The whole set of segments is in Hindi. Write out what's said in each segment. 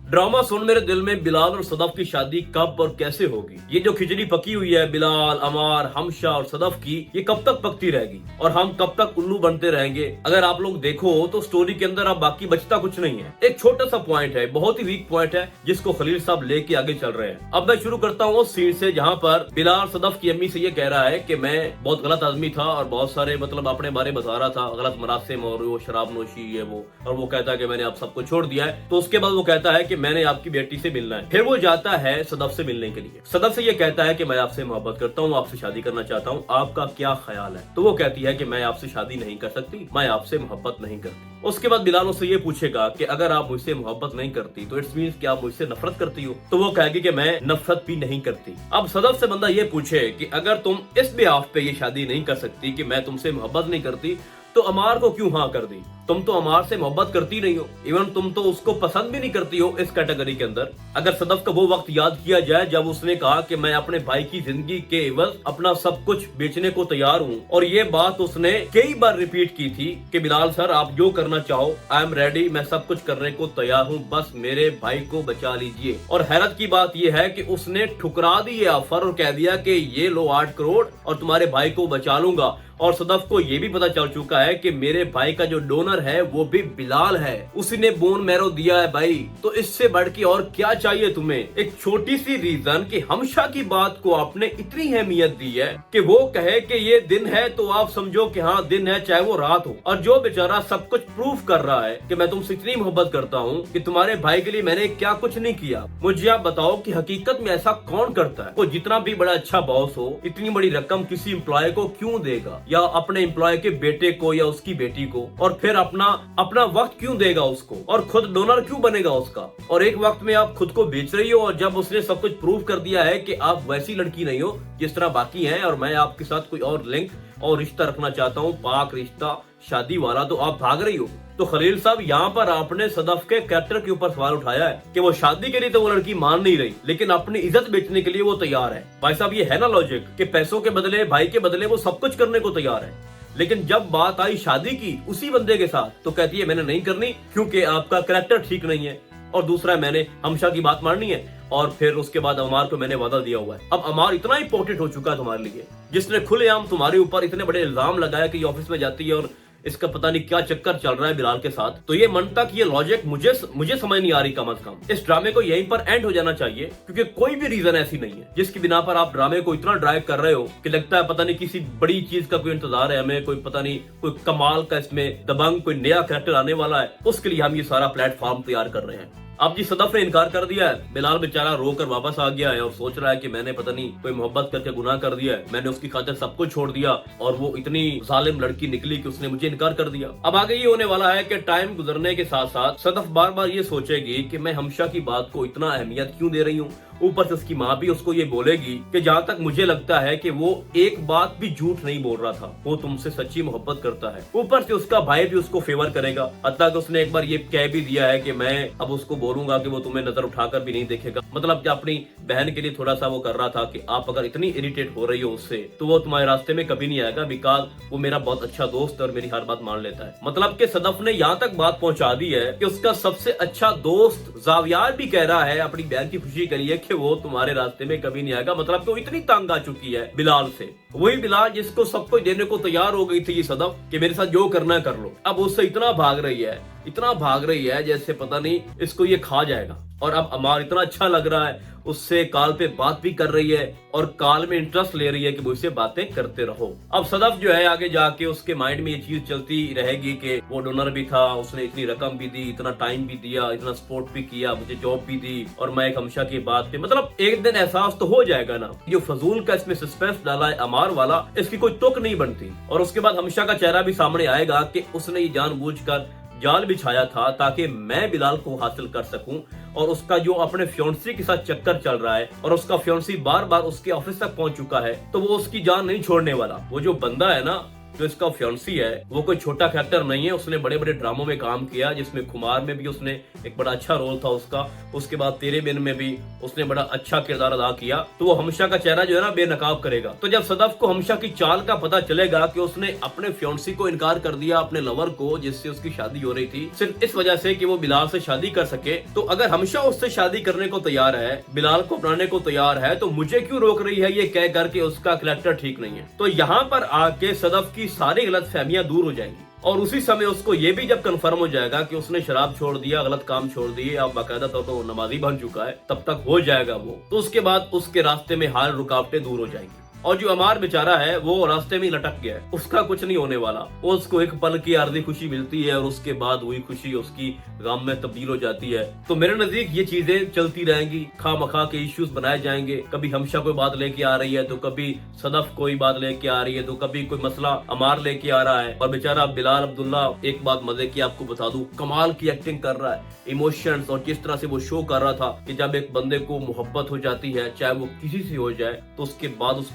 ड्रामा सुन मेरे दिल में बिलाल और सदफ की शादी कब और कैसे होगी। ये जो खिचड़ी पकी हुई है बिलाल, अमार, हमशा और सदफ की, ये कब तक पकती रहेगी और हम कब तक उल्लू बनते रहेंगे। अगर आप लोग देखो तो स्टोरी के अंदर अब बाकी बचता कुछ नहीं है। एक छोटा सा पॉइंट है, बहुत ही वीक पॉइंट है, जिसको खलील साहब लेके आगे चल रहे हैं। अब मैं शुरू करता हूँ उस सीन से जहाँ पर बिलाल सदफ की अम्मी से ये कह रहा है कि मैं बहुत गलत आदमी था और बहुत सारे मतलब अपने बारे बता रहा था, गलत मरासिम और वो शराब नोशी है वो, और वो कहता है कि मैंने आप सबको छोड़ दिया है। तो उसके बाद वो कहता है कि मैंने आपकी बेटी से मिलना है। फिर वो जाता है सदफ से मिलने के लिए। सदफ से ये कहता है कि मैं आपसे मोहब्बत करता हूँ, आपसे शादी करना चाहता हूँ, आपका क्या ख्याल है। तो वो कहती है कि मैं आपसे शादी नहीं कर सकती, मैं आपसे मोहब्बत नहीं करती। उसके बाद बिलाल उससे ये पूछेगा कि अगर आप मुझसे मोहब्बत नहीं करती तो इट्स मीन्स कि आप मुझसे नफरत करती हो। तो वो कहेगी कि मैं नफरत भी नहीं करती। अब सदफ से बंदा ये पूछे कि अगर तुम इस बिहाफ पे ये शादी नहीं कर सकती कि मैं तुमसे मोहब्बत नहीं करती, तो अमार को क्यों हाँ कर दी। तुम तो अमार से मोहब्बत करती नहीं हो, इवन तुम तो उसको पसंद भी नहीं करती हो इस कैटेगरी के अंदर। अगर सदफ का वो वक्त याद किया जाए जब उसने कहा कि मैं अपने भाई की जिंदगी के एवज अपना सब कुछ बेचने को तैयार हूँ, और ये बात उसने कई बार रिपीट की थी कि बिलाल सर आप जो करना चाहो आई एम रेडी, मैं सब कुछ करने को तैयार हूँ, बस मेरे भाई को बचा लीजिए। और हैरत की बात यह है कि उसने ठुकरा दी ये ऑफर और कह दिया कि ये लो 8 करोड़ और तुम्हारे भाई को बचा लूंगा। और सदफ को ये भी पता चल चुका है कि मेरे भाई का जो डोनर है वो भी बिलाल है, उसी ने बोन मैरो दिया है भाई। तो इससे बढ़ के और क्या चाहिए तुम्हें। एक छोटी सी रीजन कि हमशा की बात को आपने इतनी अहमियत दी है कि वो कहे कि ये दिन है तो आप समझो कि हाँ दिन है, चाहे वो रात हो। और जो बेचारा सब कुछ प्रूफ कर रहा है कि मैं तुमसे इतनी मोहब्बत करता हूँ कि तुम्हारे भाई के लिए मैंने क्या कुछ नहीं किया। मुझे आप बताओ कि हकीकत में ऐसा कौन करता है। वो जितना भी बड़ा अच्छा बॉस हो, इतनी बड़ी रकम किसी एम्प्लॉय को क्यों देगा, या अपने एम्प्लॉय के बेटे को या उसकी बेटी को, और फिर अपना वक्त क्यों देगा उसको, और खुद डोनर क्यों बनेगा उसका। और एक वक्त में आप खुद को बेच रही हो, और जब उसने सब कुछ प्रूव कर दिया है कि आप वैसी लड़की नहीं हो जिस तरह बाकी हैं, और मैं आपके साथ कोई और लिंक और रिश्ता रखना चाहता हूँ, पाक रिश्ता शादी वाला, तो आप भाग रही हो। तो खलील साहब यहाँ पर आपने सदफ के कैरेक्टर के ऊपर सवाल उठाया है कि वो शादी के लिए तो वो लड़की मान नहीं रही, लेकिन अपनी इज्जत बेचने के लिए वो तैयार है। भाई साहब ये है ना लॉजिक कि पैसों के बदले, भाई के बदले वो सब कुछ करने को तैयार है। लेकिन जब बात आई शादी की उसी बंदे के साथ तो कहती है मैंने नहीं करनी क्योंकि आपका कैरेक्टर ठीक नहीं है, और दूसरा मैंने हमशा की बात माननी है, और फिर उसके बाद अमार को मैंने वादा दिया हुआ है। अब अमार इतना इंपॉर्टेंट हो चुका है तुम्हारे लिए, जिसने खुलेआम तुम्हारे ऊपर इतने बड़े इल्जाम लगाया कि ऑफिस में जाती है और इसका पता नहीं क्या चक्कर चल रहा है बिलाल के साथ। तो ये मन तक ये लॉजिक मुझे समझ नहीं आ रही। कम से कम इस ड्रामे को यहीं पर एंड हो जाना चाहिए, क्योंकि कोई भी रीजन ऐसी नहीं है जिसकी बिना पर आप ड्रामे को इतना ड्राइव कर रहे हो कि लगता है पता नहीं किसी बड़ी चीज का कोई इंतजार है हमें, कोई पता नहीं कोई कमाल का इसमें दबंग कोई नया कैरेक्टर आने वाला है, उसके लिए हम ये सारा प्लेटफॉर्म तैयार कर रहे हैं। अब जी सदफ ने इनकार कर दिया है, बिलाल बेचारा रो कर वापस आ गया है और सोच रहा है कि मैंने पता नहीं कोई मोहब्बत करके गुनाह कर दिया है, मैंने उसकी खातिर सब कुछ छोड़ दिया और वो इतनी जालिम लड़की निकली कि उसने मुझे इनकार कर दिया। अब आगे ये होने वाला है कि टाइम गुजरने के साथ साथ सदफ बार बार ये सोचेगी कि मैं हमशा की बात को इतना अहमियत क्यों दे रही हूँ। ऊपर से उसकी माँ भी उसको ये बोलेगी कि जहाँ तक मुझे लगता है कि वो एक बात भी झूठ नहीं बोल रहा था, वो तुमसे सच्ची मोहब्बत करता है। ऊपर से उसका भाई भी उसको फेवर करेगा, हत्ता कि उसने एक बार ये कह भी दिया है कि मैं अब उसको बोलूंगा कि वो तुम्हें नजर उठाकर भी नहीं देखेगा। मतलब कि अपनी बहन के लिए थोड़ा सा वो कर रहा था कि आप अगर इतनी इरिटेट हो रही हो उससे तो वो तुम्हारे रास्ते में कभी नहीं आएगा, बिकॉज वो मेरा बहुत अच्छा दोस्त और मेरी हर बात मान लेता है। मतलब कि सदफ ने यहाँ तक बात पहुंचा दी है कि उसका सबसे अच्छा दोस्त जावियार भी कह रहा है अपनी बहन की खुशी के लिए कि वो तुम्हारे रास्ते में कभी नहीं आएगा। मतलब कि वो इतनी तंग आ चुकी है बिलाल से, वही बिलाल जिसको सब कुछ देने को तैयार हो गई थी ये सदफ कि मेरे साथ जो करना कर लो। अब उससे इतना भाग रही है जैसे पता नहीं इसको ये खा जाएगा। और अब अमार इतना अच्छा लग रहा है, उससे कॉल पे बात भी कर रही है और कॉल में इंटरेस्ट ले रही है कि मुझसे बातें करते रहो। अब सदफ जो है आगे जाके उसके माइंड में ये चीज चलती रहेगी कि वो डोनर भी था, उसने इतनी रकम भी दी, इतना टाइम भी दिया, इतना सपोर्ट भी किया, मुझे जॉब भी दी, और मैं एक हमशा की बात पे मतलब एक दिन एहसास तो हो जाएगा ना। जो फजूल का इसमें सस्पेंस डाला है अमार वाला, इसकी कोई तुक नहीं बनती। और उसके बाद हमशा का चेहरा भी सामने आएगा कि उसने ये जानबूझकर जाल बिछाया था ताकि मैं बिलाल को हासिल कर सकूं, और उसका जो अपने फ्योंसी के साथ चक्कर चल रहा है और उसका फ्योंसी बार बार उसके ऑफिस तक पहुंच चुका है, तो वो उसकी जान नहीं छोड़ने वाला। वो जो बंदा है ना जो इसका फियांसी है वो कोई छोटा कैरेक्टर नहीं है। उसने बड़े बड़े ड्रामों में काम किया, जिसमें खुमार में भी उसने एक बड़ा अच्छा रोल था उसका, उसके बाद तेरे बिन में भी उसने बड़ा अच्छा किरदार अदा किया। तो वो हमशा का चेहरा जो है ना बेनकाब करेगा। तो जब सदफ को हमशा की चाल का पता चलेगा कि उसने अपने फियांसी को इनकार कर दिया, अपने लवर को जिससे उसकी शादी हो रही थी, सिर्फ इस वजह से कि वो बिलाल से शादी कर सके, तो अगर हमशा उससे शादी करने को तैयार है, बिलाल को अपनाने को तैयार है, तो मुझे क्यों रोक रही है ये कह करके उसका कैरेक्टर ठीक नहीं है। तो यहाँ पर आके सदफ की सारी गलतफहमियां दूर हो जाएंगी और उसी समय उसको ये भी जब कंफर्म हो जाएगा कि उसने शराब छोड़ दिया, गलत काम छोड़ दिए, अब बाकायदा तो नमाजी बन चुका है, तब तक हो जाएगा वो, तो उसके बाद उसके रास्ते में हर रुकावटें दूर हो जाएंगी। और जो अमार बेचारा है वो रास्ते में लटक गया है, उसका कुछ नहीं होने वाला। उसको एक पल की आर्जी खुशी मिलती है और उसके बाद वही खुशी उसकी गम में तब्दील हो जाती है। तो मेरे नजदीक ये चीजें चलती रहेंगी, खामखा के इश्यूज बनाए जाएंगे। कभी हमशा कोई बात लेके आ रही है, तो कभी सदफ कोई बात लेके आ रही है, तो कभी कोई मसला अमार लेके आ रहा है। और बेचारा बिलाल अब्दुल्ला, एक बात मजे की आपको बता दूं, कमाल की एक्टिंग कर रहा है, इमोशंस और जिस तरह से वो शो कर रहा था कि जब एक बंदे को मोहब्बत हो जाती है, चाहे वो किसी से हो जाए, तो उसके बाद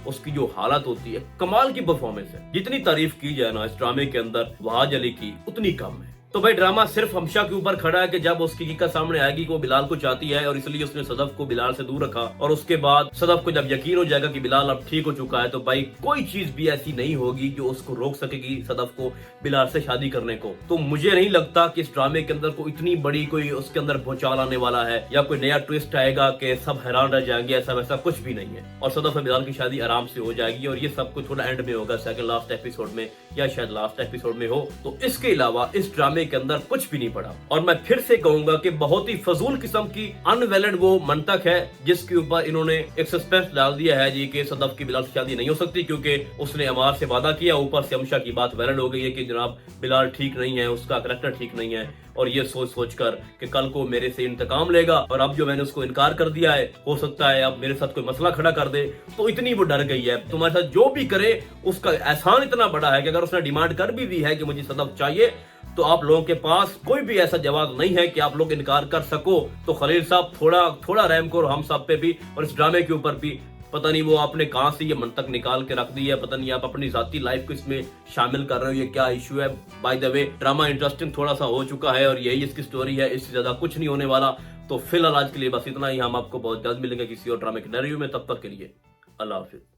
उसकी जो हालत होती है, कमाल की परफॉर्मेंस है। जितनी तारीफ की जाए ना इस ड्रामे के अंदर वहाज अली की, उतनी कम है। तो भाई ड्रामा सिर्फ हमशा के ऊपर खड़ा है कि जब उसकी हकीकत सामने आएगी कि वो बिलाल को चाहती है और इसलिए उसने सदफ को बिलाल से दूर रखा, और उसके बाद सदफ को जब यकीन हो जाएगा कि बिलाल अब ठीक हो चुका है, तो भाई कोई चीज भी ऐसी नहीं होगी जो उसको रोक सकेगी सदफ को बिलाल से शादी करने को। तो मुझे नहीं लगता कि इस ड्रामे के अंदर कोई इतनी बड़ी कोई उसके अंदर भूचाल आने वाला है या कोई नया ट्विस्ट आएगा कि सब हैरान रह जाएंगे, ऐसा वैसा कुछ भी नहीं है। और सदफ और बिलाल की शादी आराम से हो जाएगी और ये सब कुछ थोड़ा एंड में होगा, सेकंड लास्ट एपिसोड में या शायद लास्ट एपिसोड में हो। तो इसके अलावा इस ड्रामे के अंदर कुछ भी नहीं पड़ा। और मैं फिर से कहूंगा कि बहुत ही फजूल किस्म की अनवैलिड वो मंतक है जिसके ऊपर इन्होंने एक सस्पेंस डाल दिया है जी कि सदफ की बिलाल से शादी नहीं हो सकती क्योंकि उसने अमार से वादा किया। ऊपर से हमशा की बात वैलिड हो गई है कि जनाब बिलाल ठीक नहीं है, उसका कैरेक्टर ठीक नहीं है, और ये सोच कर कि कल को मेरे से इंतकाम लेगा और अब जो मैंने उसको इनकार कर दिया है, हो सकता है अब मेरे साथ कोई मसला खड़ा कर दे। तो इतनी वो डर गई है, तुम्हारे साथ जो भी करे उसका एहसान इतना बड़ा है कि अगर उसने डिमांड कर भी दी है कि मुझे सदफ चाहिए, तो आप लोगों के पास कोई भी ऐसा जवाब नहीं है कि आप लोग इनकार कर सको। तो खलील साहब थोड़ा रहम करो हम सब पे भी और इस ड्रामे के ऊपर भी। पता नहीं वो आपने कहां से ये मंतक निकाल के रख दी है, पता नहीं आप अपनी जाती लाइफ को इसमें शामिल कर रहे हो, ये क्या इशू है। By the way drama interesting थोड़ा सा हो चुका है और यही इसकी स्टोरी है, इससे ज्यादा कुछ नहीं होने वाला। तो फिलहाल आज के लिए बस इतना ही। हम आपको बहुत जल्द मिलेंगे किसी और ड्रामे के नैरेटिव में, तब तक के लिए अल्लाह हाफिज।